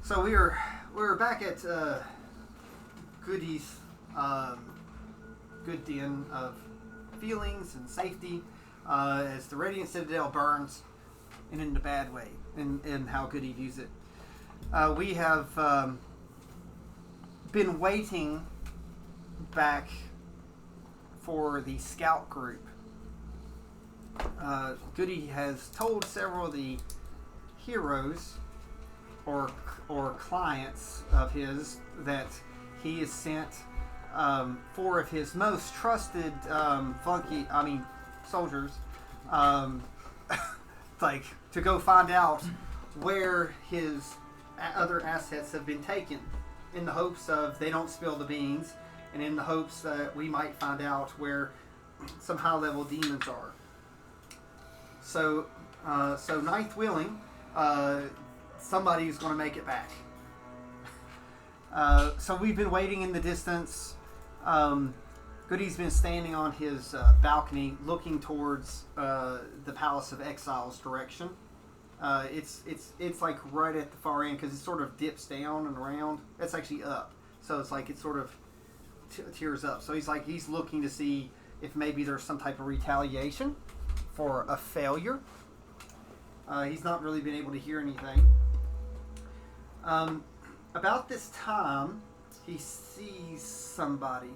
So we're back at Goody's good den of feelings and safety as the Radiant Citadel burns, and in a bad way, in how Goody views it. We have been waiting back for the scout group. Goody has told several of the heroes or clients of his that he has sent 4 of his most trusted soldiers like to go find out where his other assets have been taken, in the hopes of they don't spill the beans, and in the hopes that we might find out where some high level demons are. So ninth willing, somebody's going to make it back. So we've been waiting in the distance. Goody's been standing on his balcony, looking towards the Palace of Exile's direction. It's like right at the far end because it sort of dips down and around. It's actually up, so it's like it sort of tears up. So he's looking to see if maybe there's some type of retaliation for a failure. He's not really been able to hear anything. About this time, he sees somebody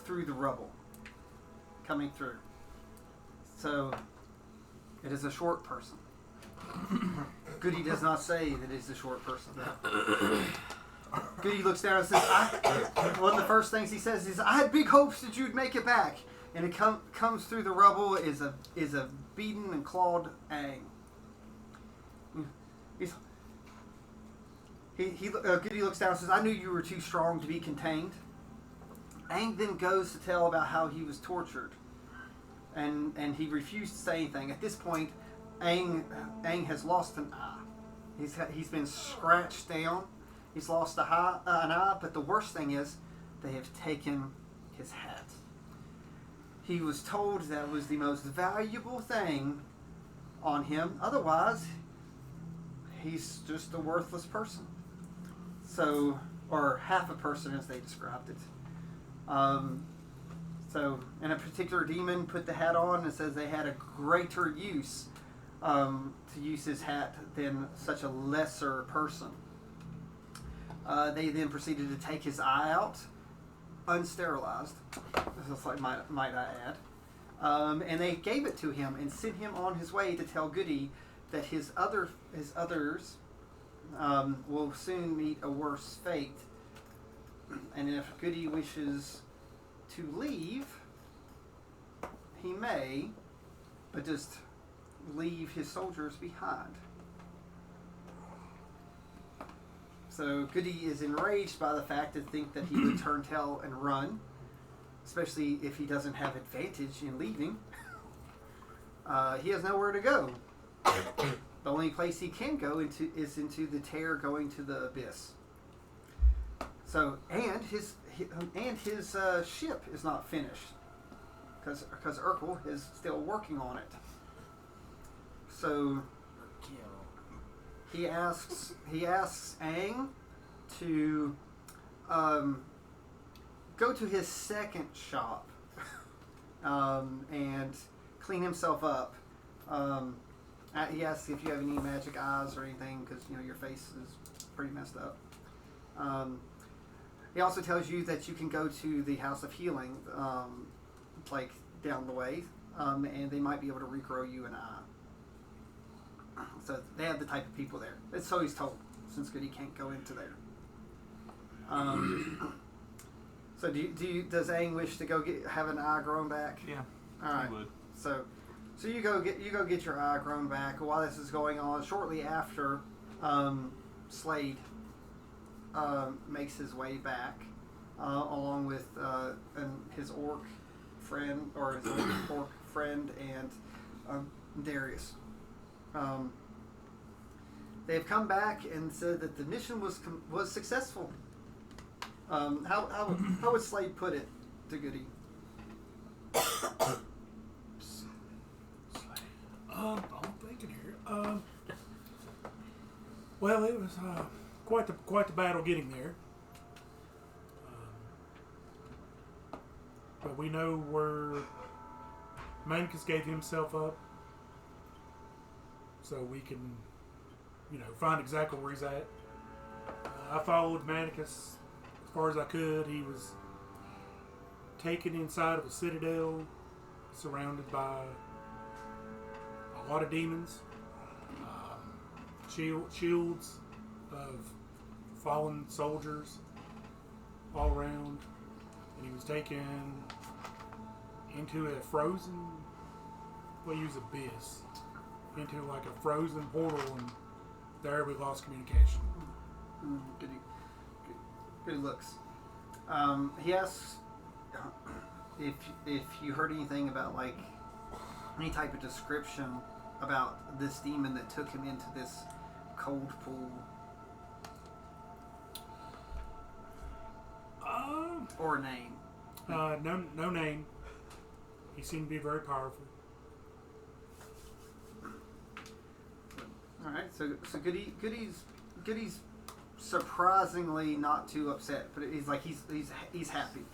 through the rubble coming through. So it is a short person. Goody does not say that it's a short person. Goody looks down and says, one of the first things he says is, "I had big hopes that you'd make it back." And it comes through the rubble is a beaten and clawed Aang. Goody looks down and says, "I knew you were too strong to be contained." Aang then goes to tell about how he was tortured, and he refused to say anything. At this point, Aang has lost an eye. He's been scratched down. He's lost an eye, but the worst thing is they have taken his hat. He was told that was the most valuable thing on him. Otherwise, he's just a worthless person. So, or half a person as they described it. And a particular demon put the hat on and says they had a greater use to use his hat than such a lesser person. They then proceeded to take his eye out, unsterilized, might I add, and they gave it to him and sent him on his way to tell Goody that his others will soon meet a worse fate, and if Goody wishes to leave, he may, but just leave his soldiers behind. So Goody is enraged by the fact to think that he would turn tail and run, especially if he doesn't have advantage in leaving. He has nowhere to go. The only place he can go is into the tear going to the abyss. So and his ship is not finished because Urkel is still working on it. So he asks Aang to go to his second shop and clean himself up. He asks if you have any magic eyes or anything because your face is pretty messed up. He also tells you that you can go to the House of Healing, like down the way, and they might be able to regrow you an eye. So they have the type of people there. That's so he's told, since Goody can't go into there. So does Aang wish to go have an eye grown back? Yeah. All right. Would. So you go get your eye grown back. While this is going on, shortly after, Slade makes his way back, along with his orc friend and Darius. They have come back and said that the mission was successful. How would Slade put it to Goody? I'm thinking here. Well, it was quite the battle getting there. But we know where Manicus gave himself up, so we can, find exactly where he's at. I followed Manicus as far as I could. He was taken inside of a citadel, surrounded by a lot of demons, shields of fallen soldiers all around, and he was taken into a frozen, abyss, into like a frozen portal, and there we lost communication. Good looks. He asks if you heard anything about like any type of description about this demon that took him into this cold pool. Or a name. No name. He seemed to be very powerful. All right, so Goody's surprisingly not too upset, but he's like he's happy.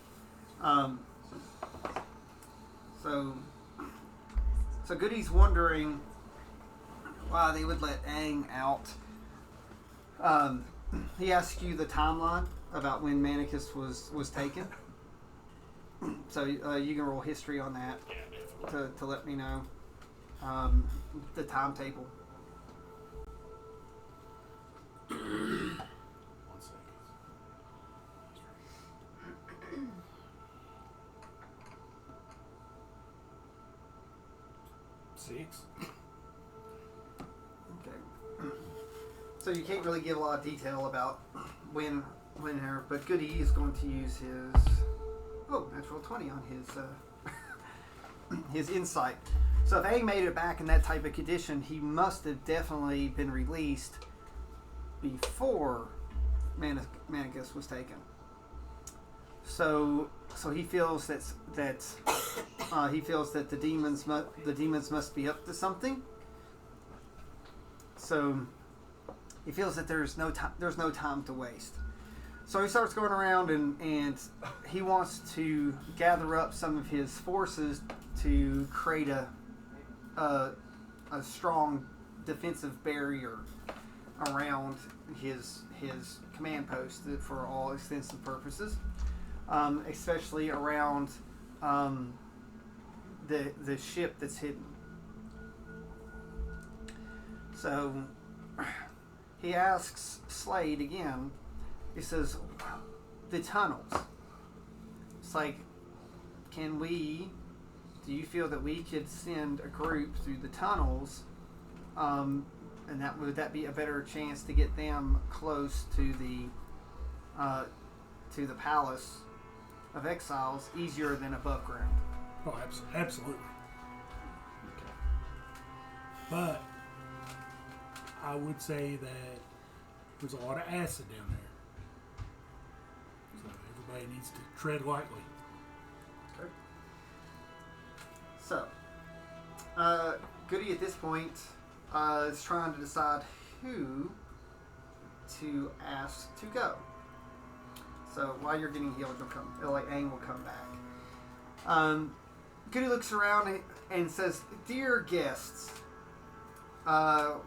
So Goody's wondering why they would let Aang out. He asks you the timeline about when Manicus was taken. So you can roll history on that to let me know the timetable. 1 second. 6. Okay. So you can't really give a lot of detail about when her, but Goody is going to use his natural 20 on his insight. So if Aang made it back in that type of condition, he must have definitely been released before Manicus was taken. So he feels that the demons must be up to something. So he feels that there's no time to waste. So he starts going around and he wants to gather up some of his forces to create a strong defensive barrier around his command post for all intents and purposes, especially around the ship that's hidden. So he asks Slade again. He says, the tunnels. It's like, do you feel that we could send a group through the tunnels, and would that be a better chance to get them close to the palace of exiles, easier than above ground? Oh, absolutely. Okay. But I would say that there's a lot of acid down there. So everybody needs to tread lightly. Okay. So, Goody at this point is trying to decide who to ask to go. So while you're getting healed, Aang will come back. Goody looks around and says, "Dear guests,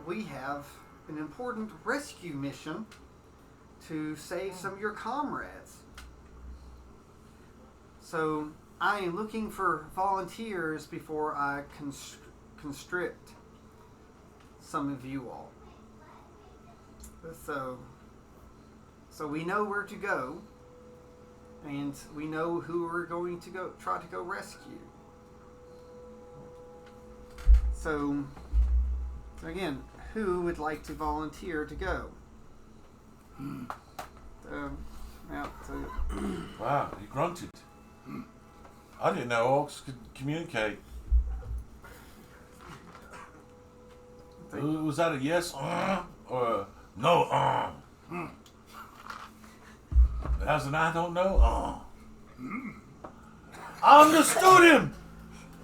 we have an important rescue mission to save some of your comrades. So I am looking for volunteers before I constrict some of you all. So we know where to go, and we know who we're going to try to go rescue. So again, who would like to volunteer to go?" Wow, he grunted. I didn't know orcs could communicate. Was that a yes or a no? As an I don't know. I understood him.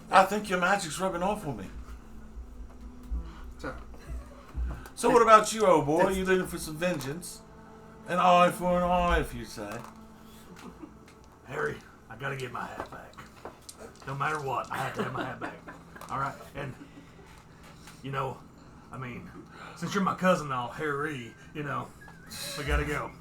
I think your magic's rubbing off on me. So what about you, old boy? You looking for some vengeance? An eye for an eye, if you say. Harry, I gotta get my hat back. No matter what, I have to have my hat back. All right, and you know, I mean, since you're my cousin now, Harry, you know, we gotta go.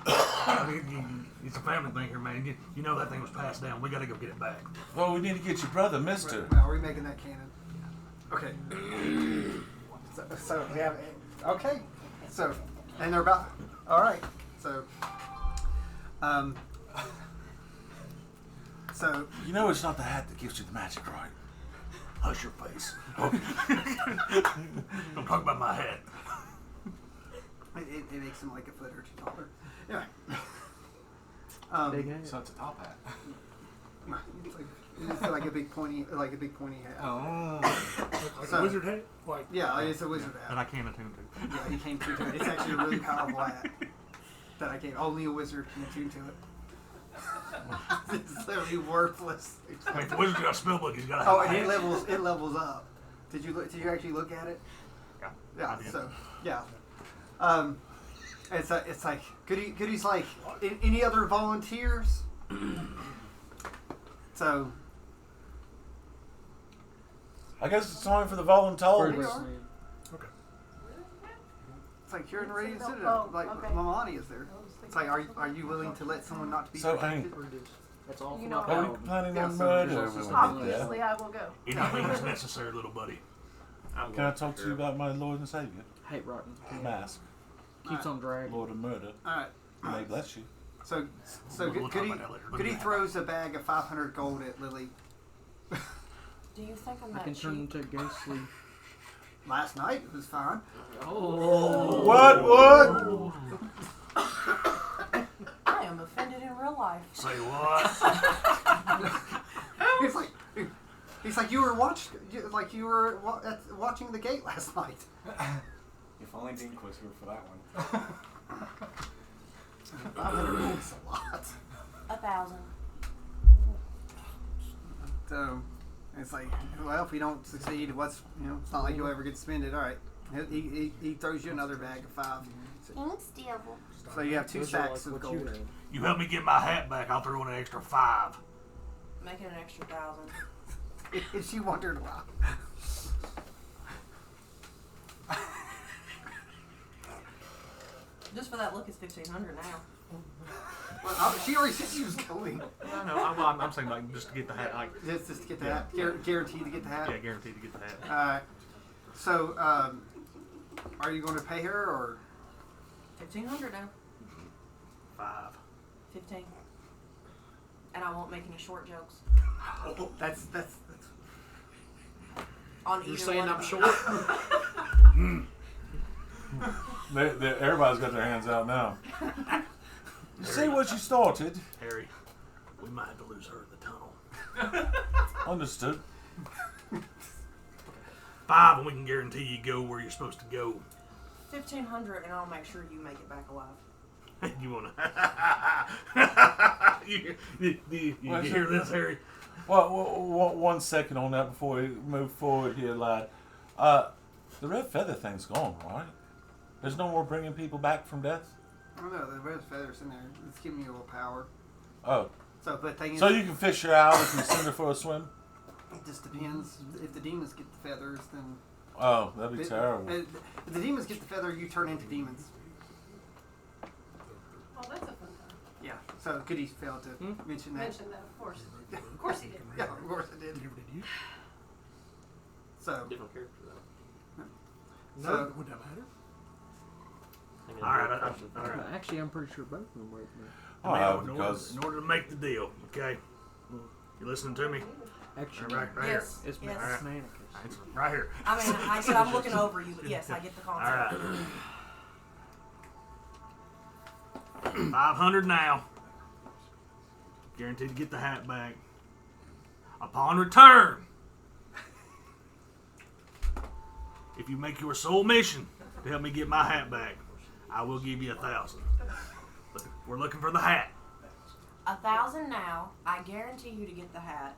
I mean, it's a family thing here, man. You know that thing was passed down. We gotta go get it back. Well, we need to get your brother, Mister. Right, now, are we making that canon? Okay. So we have. Okay. So, and they're about. All right. So. So. You know it's not the hat that gives you the magic, right? Hush your face. Don't talk about my hat. It makes him like a foot or two taller. Anyway. Big hat. So it's a top hat. It's like a big pointy hat. Oh. Like So- a wizard hat? Like, Yeah, it's a wizard that hat. I can't attune to. Yeah, he came to it. It's actually a really powerful hat that I can't. Only a wizard can attune to it. It's literally worthless. I mean, if the wizard's got a spell book, he's got to have Oh, a and hat. it levels up. Did you actually look at it? Yeah, Yeah. I did. So yeah. It's like Goody's like any other volunteers. So I guess it's time for the volunteers. we are. Okay. It's like you're in Radio Oh, Citadel. Like okay. Mamani is there. It's like are you willing to let someone not to be So, protected? That's all You for know my Are we power. planning Yeah, on so murder there's when we also- get there? Obviously, I will go. Anything is necessary, little buddy. Can I talk to you about my Lord and Savior? Hate rotten. Mask. Keeps on dragging. Lord of Murder. All right. May bless you. So We'll talk Goody about that later. Look Goody at that. throws a bag of 500 gold at Lily. Do you think I'm I that can turn cheap? into a ghostly. Last night it was fine. Oh. What? I am offended in real life. Say what? He's like you were watching the gate last night. If only Dink was here for that one. 500 gold is a lot. 1,000. So it's like, well, if we don't succeed, it's not like you'll ever get to spend it. All right. He throws you another bag of 5. Thanks, devil. So you have 2 Those are sacks like of what you gold. had. You help me get my hat back, I'll throw in an extra 5. Make it an extra 1,000. And she wondered why. Just for that look, it's 1,500 now. Well, she already said she was going. I know. I'm saying like just to get the hat. Like, Just to get the hat. Guaranteed to get the hat. yeah, guaranteed to get the hat. Alright. So, are you going to pay her or? 1,500 now. 5. 15. And I won't make any short jokes. That's On either You're saying one I'm of short? Everybody's got their hands out now. You see what you started? Harry, we might have to lose her in the tunnel. Understood. 5, and we can guarantee you go where you're supposed to go. 1,500, and I'll make sure you make it back alive. You wanna? you What's hear that? this, Harry? Well, 1 second on that before we move forward here, lad. The red feather thing's gone, right? There's no more bringing people back from death? I don't know. The red feather's in there. It's giving you a little power. Oh. So, but thing is, So you can fish her out if you send her for a swim? it just depends. If the demons get the feathers, then Oh, that'd be terrible. If the demons get the feather, you turn into demons. Oh, that's a fun time. Yeah. So Goody failed to mention that. Mention that, of course. Of course he did. Yeah, of course I did. Never did you? So, Different character though. No, So- would that matter? All All right, right. Actually, I'm pretty sure both of them were with me. Oh, Now, because in order to make the deal, okay? You listening to me? Actually, Right Yes. it's yes. Manicus. It's right here. I mean, I said I'm looking over you, but yes, I get the All concept. right. 500 now. Guaranteed to get the hat back. Upon return, if you make your sole mission to help me get my hat back, I will give you 1,000. But we're looking for the hat. 1,000 now. I guarantee you to get the hat.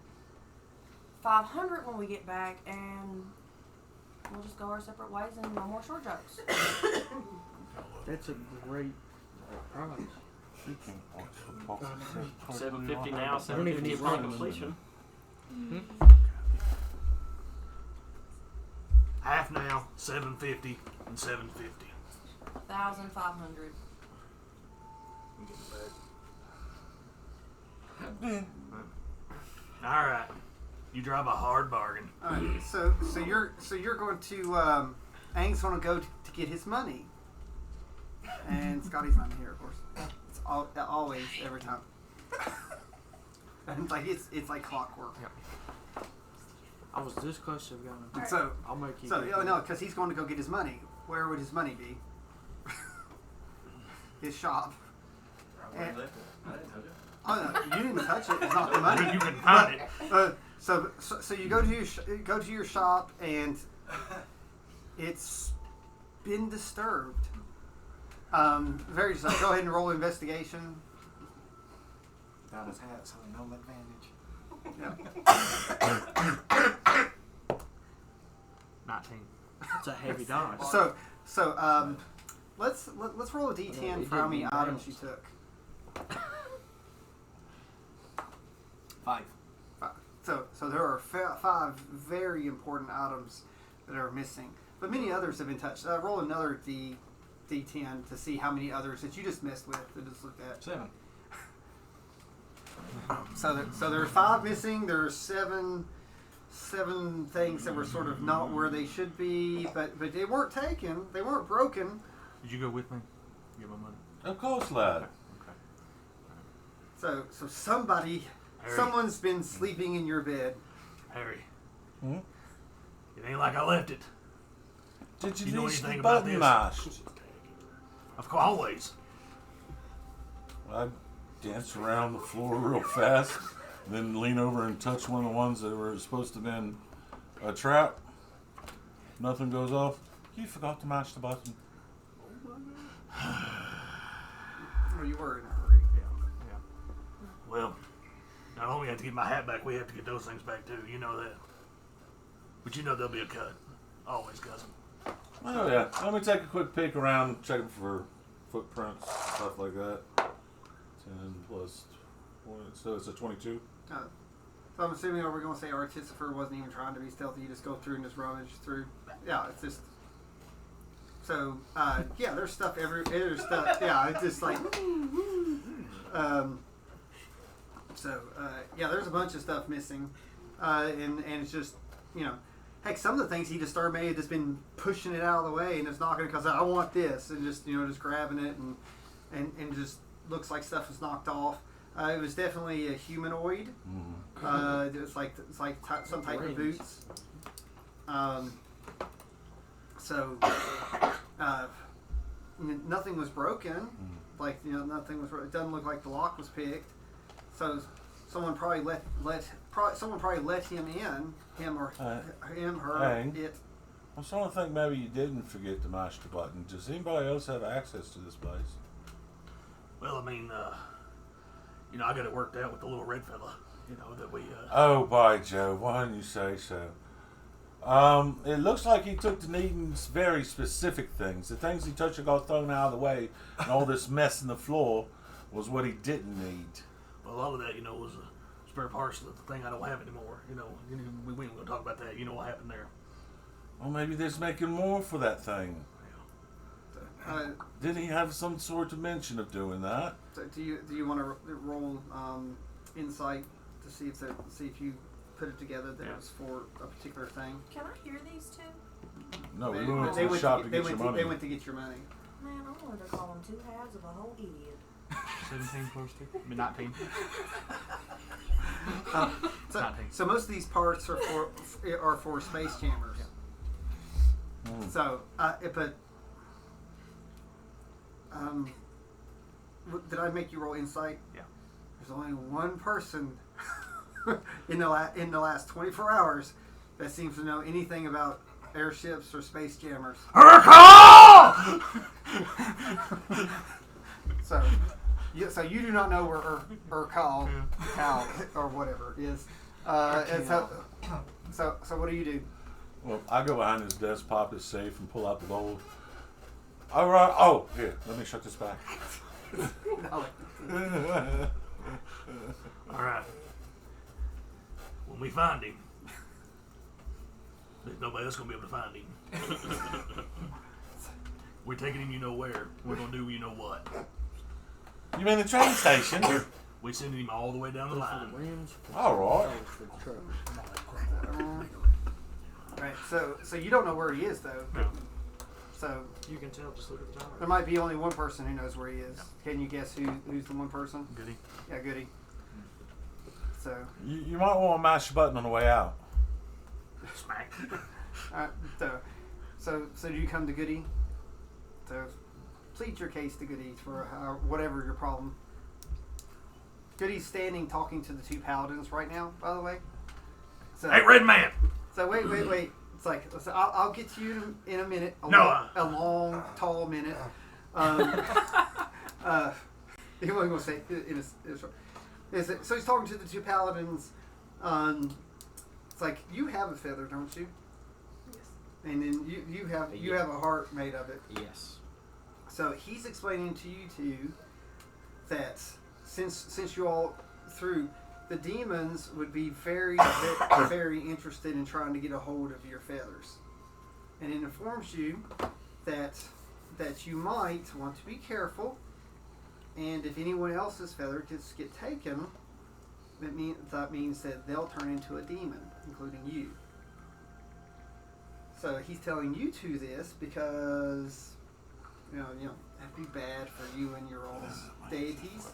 500 when we get back, and we'll just go our separate ways and no more short jokes. That's a great Right. 750 now, I don't even 750 need upon room. completion. Half now, 750 and 750. 1,500. I'm getting back. All right, you drive a hard bargain. All right, so you're going to Aang's going to go to get his money, and Scotty's not here, of course. It's always every time. And it's like clockwork. I was this close to going. And so I'll make you. no, because he's going to go get his money. Where would his money be? His shop. Where I left it. I didn't touch it. Oh no, you didn't touch it. It's not the money. You can find it. So you go to your shop and it's been disturbed. Very just go ahead and roll investigation. Without his hat, so no advantage. Yeah. 19. It's a heavy dodge. So let's roll a d10 for how many items you took. 5. So there are 5 very important items that are missing, but many others have been touched. Roll another d10 to see how many others that you just messed with and just looked at. 7. So there are 5 missing. There are 7 things that were sort of not where they should be, but they weren't taken. They weren't broken. Did you go with me? Get my money. Of course, lad. So Harry. someone's been sleeping in your bed. Harry. Hmm? It ain't like I left it. Did You you know leave anything the about button this? mashed? Of course, always. I danced around the floor real fast, and then lean over and touch one of the ones that were supposed to have been a trap. Nothing goes off. You forgot to mash the button. Oh, you were in a hurry. Yeah. Well, not only have to get my hat back, we have to get those things back too. You know that. But you know there'll be a cut. Always, cousin. Oh yeah. Let me take a quick peek around, checking for footprints, stuff like that. 10 plus 20, so it's a 22. So I'm assuming we're going to say Artificer wasn't even trying to be stealthy. You just go through and just rummage through. Yeah, it's just. So yeah, there's stuff there's stuff. Yeah, it's just like. Yeah, there's a bunch of stuff missing, and it's just heck, some of the things he disturbed may have just been pushing it out of the way and just knocking it because I want this and just just grabbing it and just looks like stuff is knocked off. It was definitely a humanoid. Mm-hmm. It's like some type of boots. Nothing was broken. Like nothing was. It doesn't look like the lock was picked. So someone probably let him in. Him or him, her, Hang. it. I'm starting to think maybe you didn't forget to mash the button. Does anybody else have access to this place? Well, I mean, I got it worked out with the little red fella. That we. Oh, by Joe, why didn't you say so? It looks like he took to needing very specific things. The things he touched got thrown out of the way, and all this mess in the floor was what he didn't need. Well, a lot of that, was spare parts of the thing I don't have anymore. We ain't gonna talk about that. You know what happened there. Well, maybe they're making more for that thing. Did he have some sort of mention of doing that? So do you want to roll insight to see if you put it together that it was for a particular thing? Can I hear these two? No, we They went to went the shop to get they your went money. They went to get your money. Man, I wanted to call them 2 halves of a whole idiot. 17 plus 2? 19. So most of these parts are for space jammers. So, did I make you roll insight? Yeah. There's only one person in the last 24 hours that seems to know anything about airships or space jammers. So you do not know where Cal or whatever is. And so what do you do? Well, I go behind his desk, pop his safe, and pull out the gold. All right. Oh, here. Let me shut this back. No. All right. When we find him, there's nobody else gonna be able to find him. We're taking him, you know where. We're gonna do, you know what. You mean the train station? We sending him all the way down the line. All right. Right. So you don't know where he is though. No. So You can tell just look at the there tower. might be only one person who knows where he is. Can you guess who's the one person? Goody. Yeah, Goody. So, You might want to mash the button on the way out. Smack. so do you come to Goody? So, plead your case to Goody for whatever your problem. Goody's standing talking to the two paladins right now, by the way. So, Hey, Red Man. So wait. It's like so I'll get to you in a minute. A long, tall minute. He wasn't gonna say it in a short. So he's talking to the two paladins. It's like you have a feather, don't you? Yes. And then you have a heart made of it. Yes. So he's explaining to you two that since you all through. The demons would be very, very interested in trying to get a hold of your feathers, and it informs you that you might want to be careful. And if anyone else's feather get taken, that means that they'll turn into a demon, including you. So he's telling you two this because you know that'd be bad for you and your all's deities.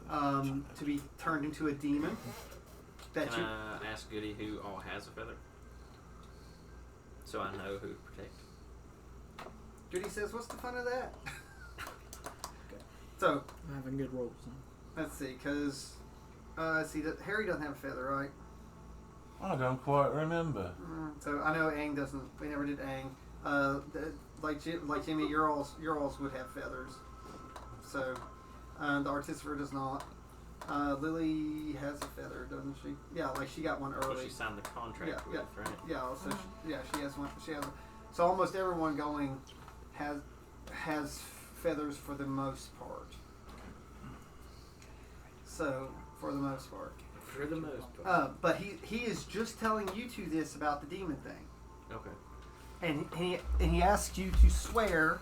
To be turned into a demon. Can I ask Goody who all has a feather? So I know who to protect. Goody says, "What's the fun of that?" So I'm having good rolls. let's see, because that Harry doesn't have a feather, right? I don't quite remember. So I know Aang doesn't. We never did Aang. Like Jimmy, your alls would have feathers. So the Artificer does not. Lily has a feather, doesn't she? Yeah, like she got one Well, early. she signed the contract with, right? Yeah, so she has one. She has. So almost everyone going has feathers for the most part. So for the most part. For the most part. But he is just telling you two this about the demon thing, Okay. and he asks you to swear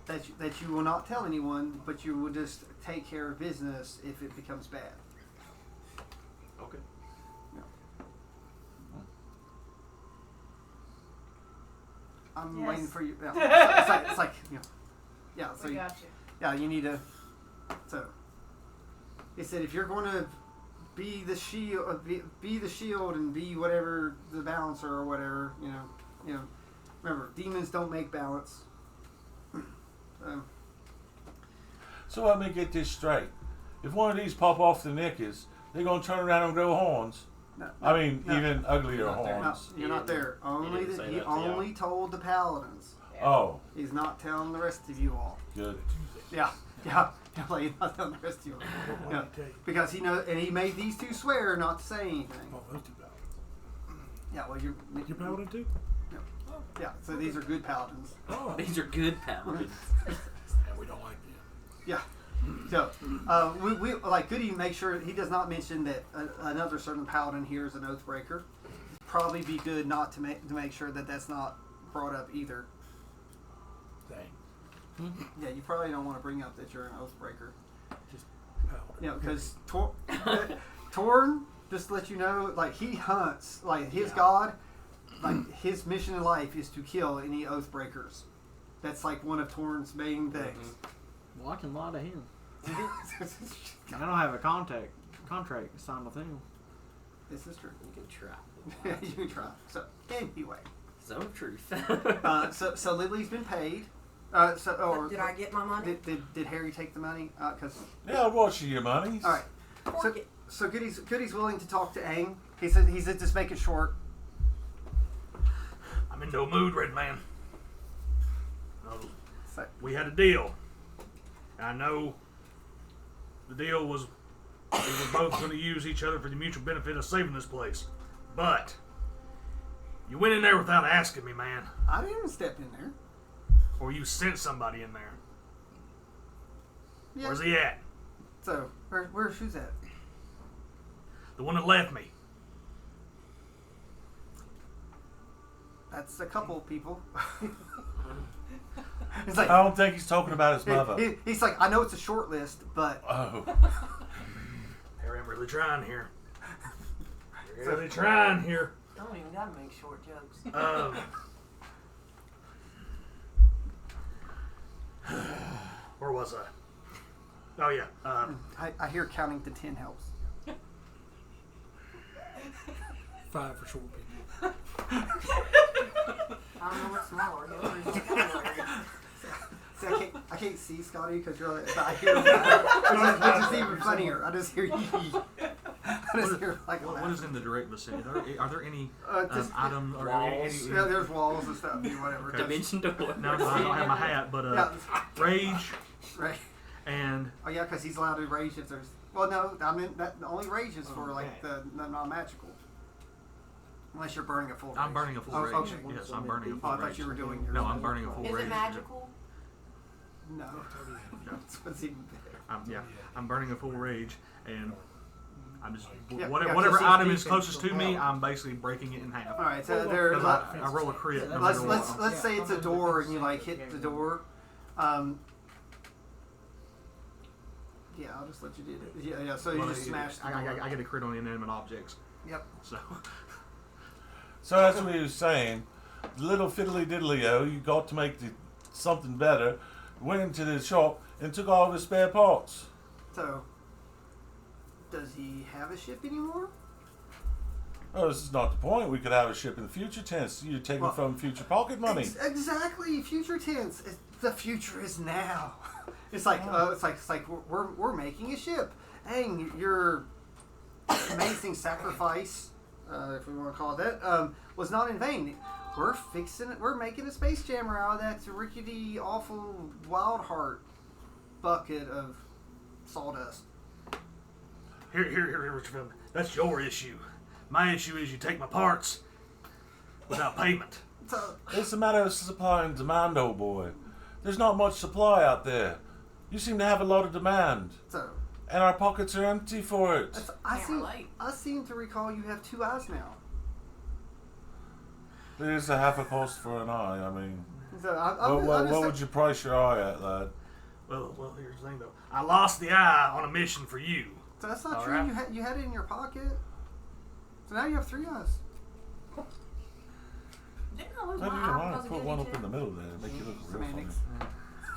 that you will not tell anyone, but you will just take care of business if it becomes bad. Okay. I'm Yes. waiting for you. Yeah. It's like you know. Yeah. So We you, got you. yeah, you need to. So he said, if you're going to be the shield, be the shield, and be whatever the balancer or whatever, you know. Remember, demons don't make balance. So let me get this straight. If one of these pop off the knickers, they're going to turn around and grow horns. No, I mean, no. even uglier You're not there. No, horns. you're not there. Only didn't say he that to y'all. only told the paladins. Oh, He's not telling the rest of you all. good. Yeah. Like, he's not telling the rest of you all. Yeah. Okay. Because he knows, and he made these two swear not to say anything. Oh, those two paladins. Yeah. Well, You paladin too? Yeah. So these are good paladins. Oh. These are good paladins. Yeah, we don't like them. Yeah. So, we like Goody make sure he does not mention that another certain paladin here is an oathbreaker. Probably be good not to make sure that that's not brought up either. Dang. Yeah, you probably don't want to bring up that you're an oathbreaker. Just paladin. You know, because Torn, just to let you know, like he hunts, like his god, like his mission in life is to kill any oathbreakers. That's like one of Torn's main things. Well, I can lie to him. I don't have a contract signed with him. This is true. You can try. You can try. So anyway, Zone of truth. so Lily's been paid. Did I get my money? Did Harry take the money? Because Yeah, I'll watch you, your monies. all right. Fork it. So Goody's willing to talk to Aang. He said just make it short. I'm in no mood, Red Man. No, So, we had a deal. I know the deal was we were both going to use each other for the mutual benefit of saving this place. But you went in there without asking me, man. I didn't step in there. Or you sent somebody in there. Yeah. Where's he at? So, where's who's at? The one that left me. That's a couple people. It's like, I don't think he's talking about his mother. he's like, I know it's a short list, but Oh. Harry, I'm really trying here. Really trying here. I don't even gotta make short jokes. Where was I? Oh yeah. I hear counting to 10 helps. 5 for short people. I don't know what's smaller. See, I can't see Scotty because you're. But I hear him. Which is even funnier. I just hear you. I just hear like a What laugh. is in the direct vicinity? Are there any Just items or walls. Yeah, there's walls and stuff. Whatever. Just- Dimension door. No, I don't have my hat, but yeah, rage right. and Oh yeah, because he's allowed to rage if there's. Well, no, I mean that only rage is for like the non-magical. Unless you're burning a full rage. I'm burning a full Oh, rage. okay. Yes, I'm burning a Oh, full I rage. thought you were doing yours. No, I'm burning a full Is rage. it magical? No. That's what's even better. I'm burning a full rage, and I'm just Yeah, whatever, yeah, whatever just item see is closest to me, yeah. I'm basically breaking it in half. All right, so there. Because I roll a crit. No Let's matter what. let's say it's a door and you like hit the door. Yeah, I'll just let you do it. Yeah. So you Well, just smash the door. I get a crit on inanimate objects. Yep. So So as we were saying, little fiddly diddly-o, you got to make something better, went into the shop and took all of his spare parts. So, does he have a ship anymore? Oh, this is not the point. We could have a ship in the future tense. You're taking Well, from future pocket money. Exactly, future tense. The future is now. It's like we're making a ship. Dang, your amazing sacrifice, if we want to call it that, was not in vain. We're fixing it. We're making a space jammer out of that rickety, awful, wild heart bucket of sawdust. here, Richard Feldman. That's your issue. My issue is you take my parts without payment. So, It's a matter of supply and demand, old boy. There's not much supply out there. You seem to have a lot of demand, so and our pockets are empty for it. Can't relate. I seem to recall you have 2 eyes now. There's a half a cost for an eye. I mean, So what would you price your eye at, lad? Well, here's the thing though. I lost the eye on a mission for you. So that's not All true. right. You had it in your pocket. So now you have 3 eyes. Didn't I lose How do my you eye want because to of put Goody one up too? in the middle there? Make you look real funny.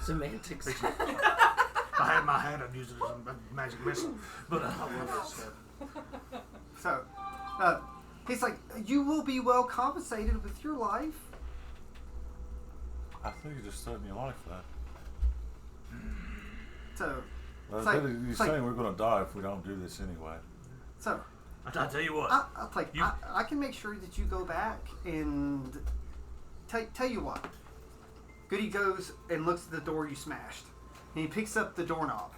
Semantics. Semantics. If I had my hat, I'd use it as a magic missile. But So, he's like, you will be well compensated with your life. I think you're just starting your life, lad. So, Well, It's like- you're it's like- saying we're going to die if we don't do this anyway. so I tell you what. I'll like I can make sure that you go back and tell you what. Goody goes and looks at the door you smashed, and he picks up the doorknob,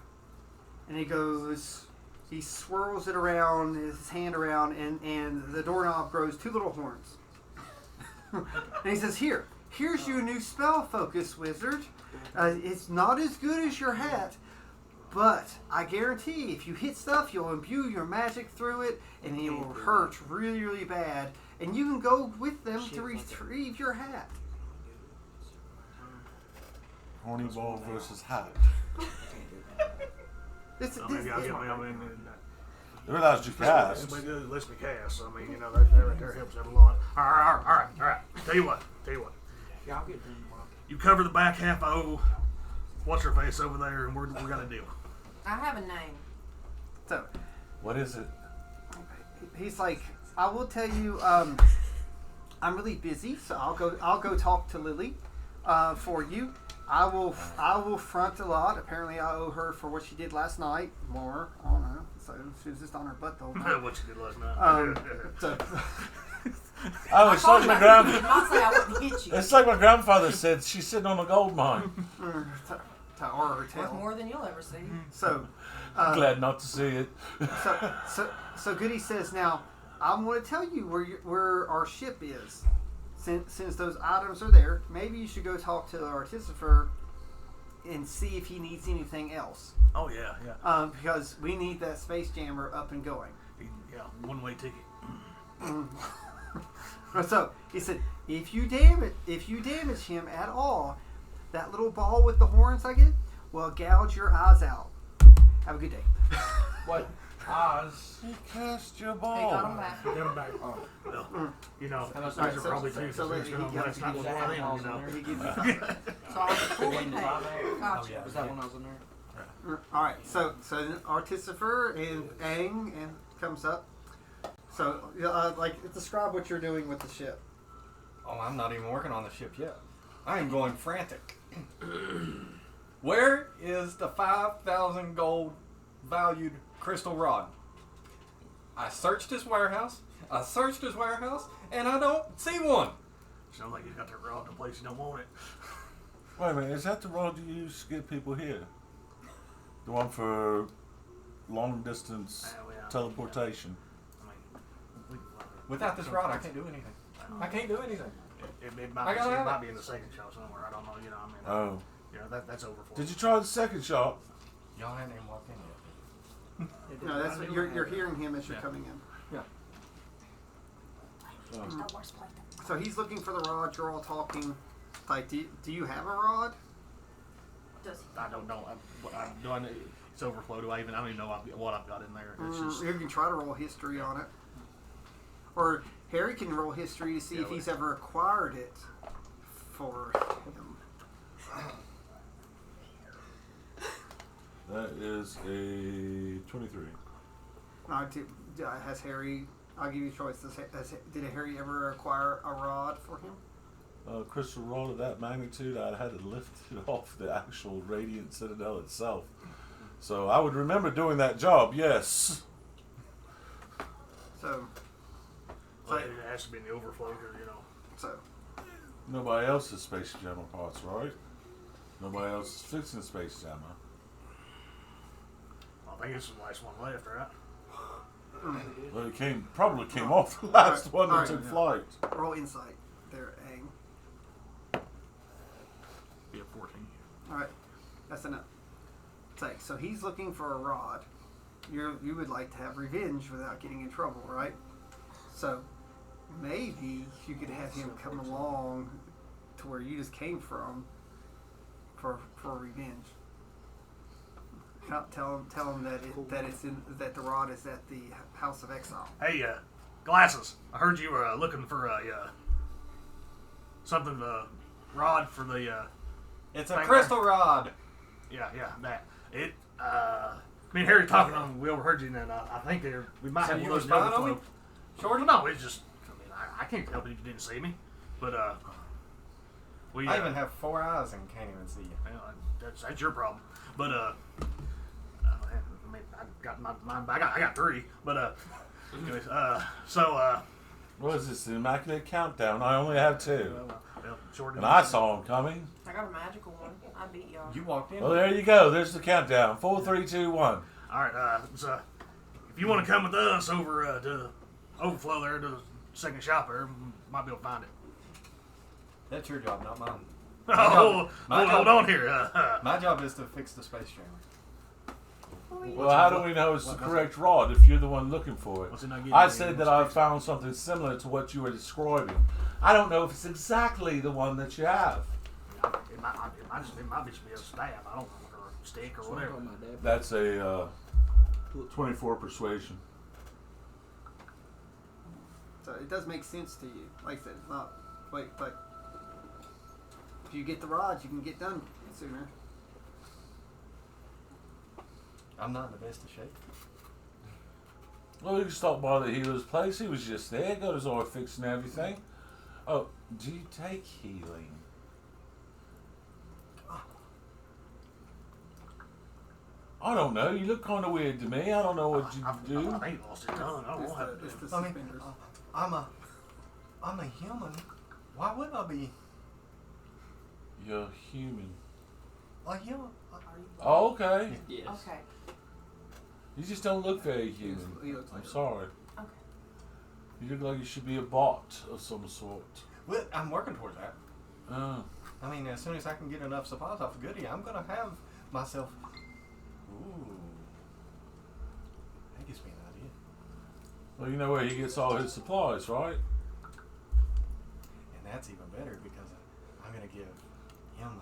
and he swirls it around, his hand around, and the doorknob grows 2 little horns. And he says, here's your new spell focus, wizard. It's not as good as your hat, but I guarantee if you hit stuff, you'll imbue your magic through it, and it will hurt really, really bad. And you can go with them to retrieve your hat. Horny ball versus hat. This, Maybe I'll this, get me. I mean, I realized you cast. But it lets me cast. I mean, that right there helps every lot. All right. Tell you what. Yeah, I'll get them. You cover the back half of what's her face over there, and we're gonna deal. I have a name. so What is it? he's like, I will tell you, I'm really busy, so I'll go talk to Lily for you. I will front a lot. Apparently, I owe her for what she did last night. More, I don't know. So she was just on her butt the whole time. What you did last night. So, Oh, it's like my I grandfather. did not say I wouldn't hit you. It's like my grandfather said. She's sitting on a gold mine. or her Worth tail. more than you'll ever see. So, Glad not to see it. so Goody says, now I'm going to tell you where our ship is. Since those items are there, maybe you should go talk to the artificer and see if he needs anything else. Oh yeah, yeah. Because we need that space jammer up and going. Yeah, one-way ticket. So he said, if you damage him at all, that little ball with the horns I get will gouge your eyes out. Have a good day. What? Oz. He cast your He ball. got him back. Get him back. Oh. Well, you know, How much these are so- probably so- too so serious. he You know, got- let's he not got go that all in, balls you know. in there. He gives you five. So I was fully When paid. the Gotcha. yeah. Was that when I was in there? All right, so then Artificer and Aang and comes up. So, describe what you're doing with the ship. Oh, I'm not even working on the ship yet. I am going frantic. Where is the 5,000 gold valued crystal rod? I searched his warehouse. And I don't see one. Sounds like he's got that rod in a place you don't want it. Wait a minute, is that the rod you use to get people here? The one for long distance Yeah. teleportation? I mean, Without this rod, I can't do anything. I can't do anything. it I might, gotta have might it. be in the second shop somewhere. I don't know. You know, I mean, Oh. you know, that's overflow. Did you try the second shop? Y'all haven't even walked in yet. No, that's what you're hearing him as you're Yeah. coming in. Oh. No worse play. So he's looking for the rod. You're all talking. Like, do you have a rod? Does he? I don't know. Do I know? It's overflow. I don't even know what I've got in there. It's just. You can try to roll history on it, or Harry can roll history to see Yeah, if he's ever acquired it for him. That is a 23. Has Harry? I'll give you a choice. Did Harry ever acquire a rod for him? Crystal rod of that magnitude, I'd had to lift it off the actual Radiant Citadel itself. So I would remember doing that job, yes. So, Well, it has to be in the overflow because, you know. so Nobody else is Space Jammer parts, right? Nobody else is fixing Space Jammer. I think it's the last one left, right? Well, it probably came off the last one that Alright. took flight. roll insight there, Aang. Be a 14. All right, that's enough. So he's looking for a rod. You would like to have revenge without getting in trouble, right? So maybe you could have him come along to where you just came from for revenge. Tell him that the rod is at the House of Exile. Hey, Glasses. I heard you were looking for something, rod for the, It's a Thank crystal rod. yeah, that. Me and Harry talking on, we overheard you, and I think we might So have you one of those were spying on overflow. me? Shorty? No, it's just, I mean, I can't help it if you didn't see me, but, we, I even have 4 eyes and can't even see you. well, that's your problem, but, I mean, I got mine back. I got 3, but, anyways, What is this, the Immaculate Countdown? I only have 2. well, Shorty. And I saw him coming. I got a magical one. I beat y'all. You walked in. Well, there you go. There's the countdown. 4, 3, 2, 1. All right, so if you want to come with us over to the overflow there to the second shop there, we might be able to find it. That's your job, not mine. Oh, my hold job- on here. My job is to fix the space jammer. Well, how do we know it's the correct rod if you're the one looking for it? What's it not getting I any said more that I space? found something similar to what you were describing. I don't know if it's exactly the one that you have. It might just be a staff. I don't know, or a stick or whatever. Oh, my dad. That's a 24 persuasion. So it does make sense to you. Like I said, it's not. But if you get the rod, you can get done sooner. I'm not in the best of shape. Well, you can stop by the healer's place. He was just there. Got his eye fixed and everything. Oh, do you take healing? I don't know. You look kind of weird to me. I don't know what you do. I think he lost his tongue. I don't know what happened to It's him. the I mean, suspenders. I'm a human. Why would I be You're human. a human? Oh, okay. Yes. Okay. You just don't look very human. He looks like I'm sorry. Okay. You look like you should be a bot of some sort. Well, I'm working towards that. Oh. I mean, as soon as I can get enough supplies off of Goody, I'm gonna have myself. Ooh, that gives me an idea. Well, you know where he gets all his supplies, right? And that's even better because I'm gonna give him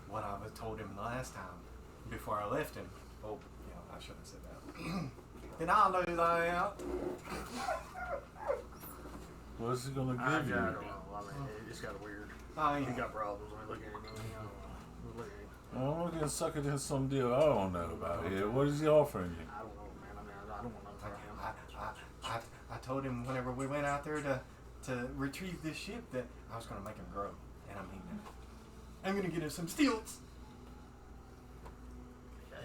what I was told him last time before I left him. Oh, I shouldn't have said that. Then I'll lose out. What's he gonna I give you? don't know. I mean, it's got weird. Oh, He yeah. got problems. I mean, look at him. I mean, look at him. Well, we're gonna suck it in some deal I don't know about here. What is he offering you? I don't know, man. I mean, I don't want nothing from him. I told him whenever we went out there to retrieve this ship that I was gonna make him grow, and I mean that. I'm gonna get him some stilts. Yeah,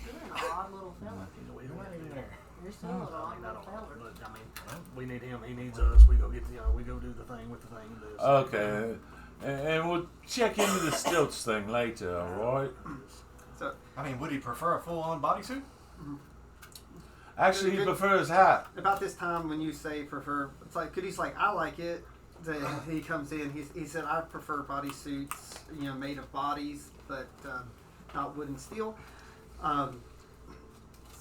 You're an odd little fella. he's a weird You're not even there. You're still an I odd mean, I little don't know. fella. But, I mean, we need him. He needs us. We go get we go do the thing with the thing. And this. Okay, and we'll check into the stilts thing later, alright? So I mean, would he prefer a full-on bodysuit? Actually, he prefers hat. about this time when you say prefer, it's like Goody's like, I like it. Then he comes in. He said, I prefer bodysuits, made of bodies, but not wood and steel.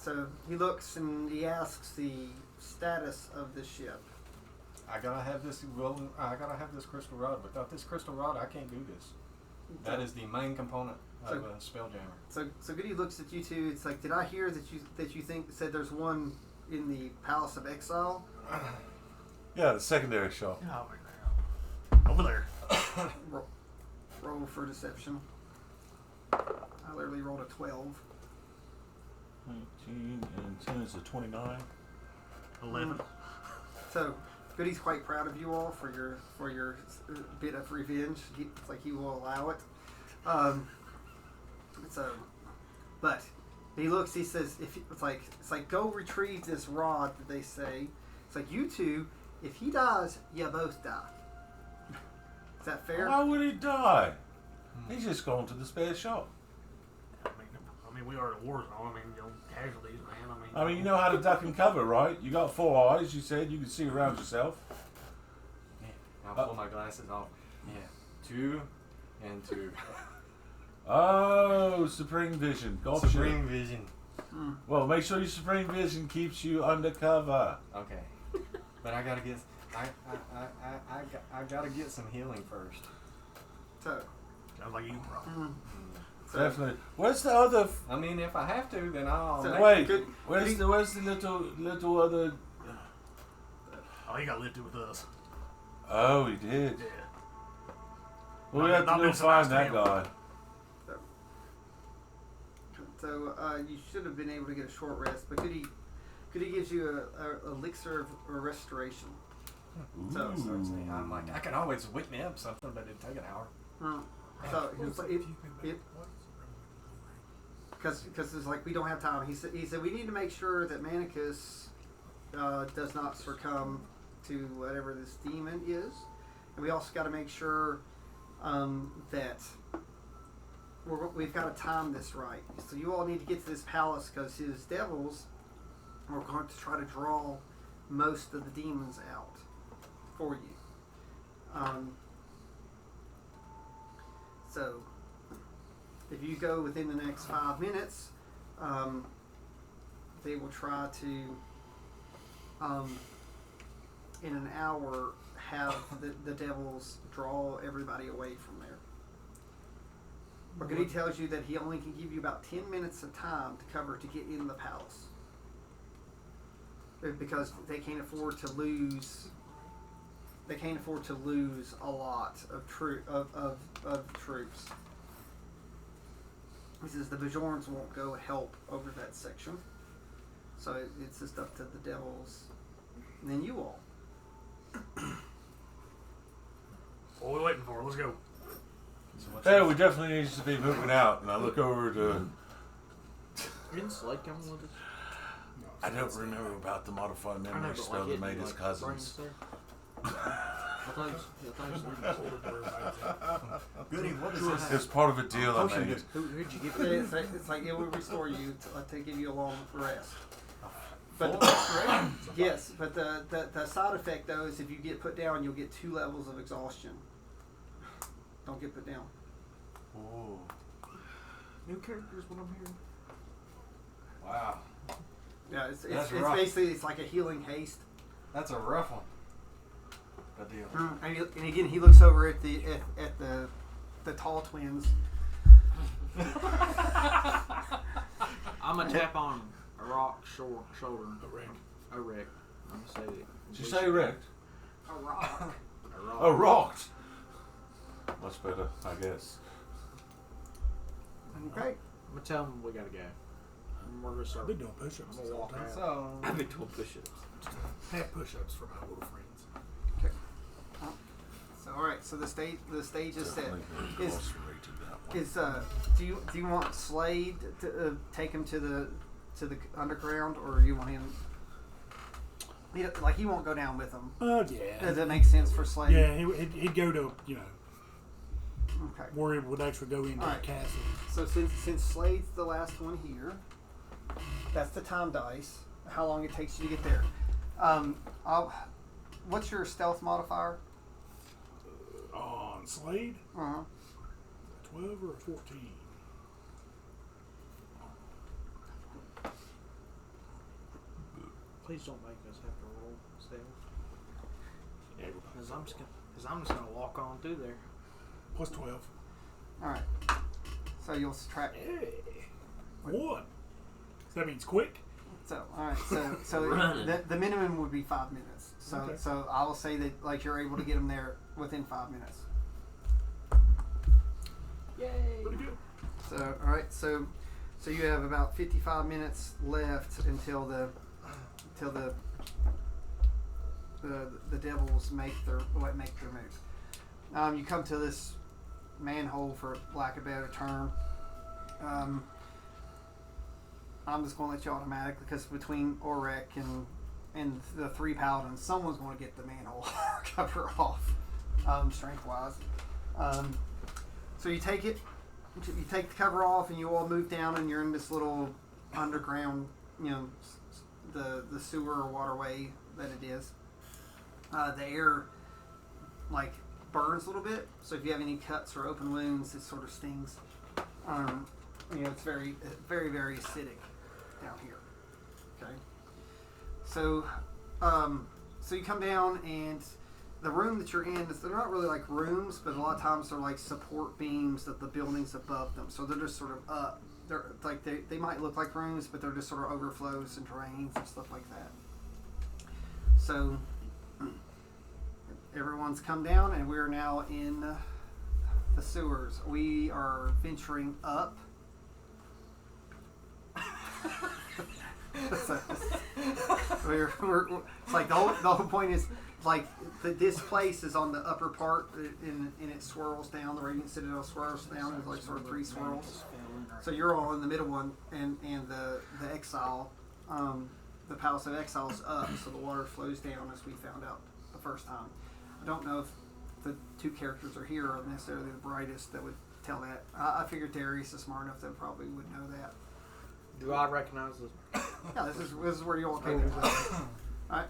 So he looks and he asks the status of the ship. I gotta have this. Well, I gotta have this crystal rod. Without this crystal rod, I can't do this. That is the main component of a spelljammer. So Goody looks at you two. It's like, did I hear that you said there's one in the Palace of Exile? Yeah, the secondary shop. Oh, man. Over there. Roll for deception. I literally rolled a 12. 19 and 10 is a 29. 11. So Goody's quite proud of you all for your bit of revenge. It's like he will allow it. But he looks. He says, it's like go retrieve this rod that they say. It's like you two. If he dies, you both die. Is that fair? Why would he die? He's just going to the spare shop. I mean, we are at a war zone. I mean, casualties, man. I mean, you know how to duck and cover, right? You got 4 eyes. You said you can see around yourself. Yeah, I'll pull my glasses off. Yeah, 2 and 2. Oh, Supreme Vision. Gotcha. Supreme Vision. Well, make sure your Supreme Vision keeps you undercover. Okay, but I gotta get. I gotta get some healing first. So Sounds like you problem. Definitely. Where's the other? I mean, if I have to, then I'll. So- Wait. Good. Where's the little other? Oh, he got lifted with us. Oh, he did. Yeah. Well, we Not- have to not go been so nice find to that him. guy. So you should have been able to get a short rest, but Goody gives you a elixir of restoration. So I'm like, I can always whip me up something, but it'd take an hour. So because it's like we don't have time. He said we need to make sure that Manicus does not succumb to whatever this demon is, and we also got to make sure that we've got to time this right. So you all need to get to this palace because his devils are going to try to draw most of the demons out for you. So if you go within the next 5 minutes, they will try to, in an hour, have the devils draw everybody away from there. But he tells you that he only can give you about 10 minutes of time to cover to get in the palace. Because they can't afford to lose. They can't afford to lose a lot of troops. He says the Bajorans won't go help over that section. So it's just up to the devils and then you all. What are we waiting for? Let's go. Hey, we definitely need to be moving out. And I look over to. Didn't Slade come with us? I don't remember about the modified I know, memory but spell that it, made his like, cousins. brains there. I thought Goody, what is It's this? part of a deal I made. who'd you give it? It's like it will restore you to give you a long rest. But Full yes, but the side effect though is if you get put down, you'll get 2 levels of exhaustion. don't get put down. Oh, New characters, what I'm hearing. Wow. Yeah, it's That's rough. basically it's like a healing haste. That's a rough one. Good deal. And again, he looks over at the tall twins. I'm gonna tap on a rock shoulder. A ring. A wreck. I'm gonna say it. did you say wrecked? A rock. A rock. Oh, rocked. Much better, I guess. Okay. I'm gonna tell them we gotta go. We're gonna I've start. been doing push-ups I'm this gonna whole walk time. out. So, I've been doing push-ups. Have push-ups for my little friends. So all right. So the stage is set. Definitely Is incarcerated that one. is do you want Slade to take him to the underground, or you want him? He won't go down with them. Yeah. Does that make sense for Slade? Yeah, he'd go to, Okay. where it would actually go into Alright. the castle. So since Slade's the last one here, that's the time dice. How long it takes you to get there? What's your stealth modifier? On Slade, Uh-huh. 12 or 14? Please don't make us have to roll stealth. Everybody. Cause I'm just gonna walk on through there. Plus 12. All right. So you'll subtract. Hey. 1. So that means quick. So all right. So Running. the minimum would be 5 minutes. So Okay. so I will say that like you're able to get them there within 5 minutes. Yay! Pretty good. So all right. So you have about 55 minutes left until the devils make their move. You come to this manhole, for lack of a better term. I'm just going to let you automatically, because between Orek and the 3 paladins, someone's going to get the manhole cover off, strength wise. So you take the cover off, and you all move down, and you're in this little underground, the sewer or waterway that it is. The air burns a little bit, so if you have any cuts or open wounds, it sort of stings. It's very, very, very acidic down here. Okay. So you come down, and the room that you're in, they're not really like rooms, but a lot of times they're like support beams of the buildings above them. So they're just sort of up. They're like they might look like rooms, but they're just sort of overflows and drains and stuff like that. So everyone's come down, and we're now in the sewers. We are venturing up. It's like the whole point is like this place is on the upper part, and it swirls down. The Radiant Citadel swirls down. There's like sort of 3 swirls. So you're all in the middle one, and the Exile, the Palace of Exile is up, so the water flows down, as we found out the first time. I don't know if the 2 characters are here are necessarily the brightest that would tell that. I figured Darius is smart enough that probably would know that. Do I recognize this? Yeah, this is where you all came from. All right.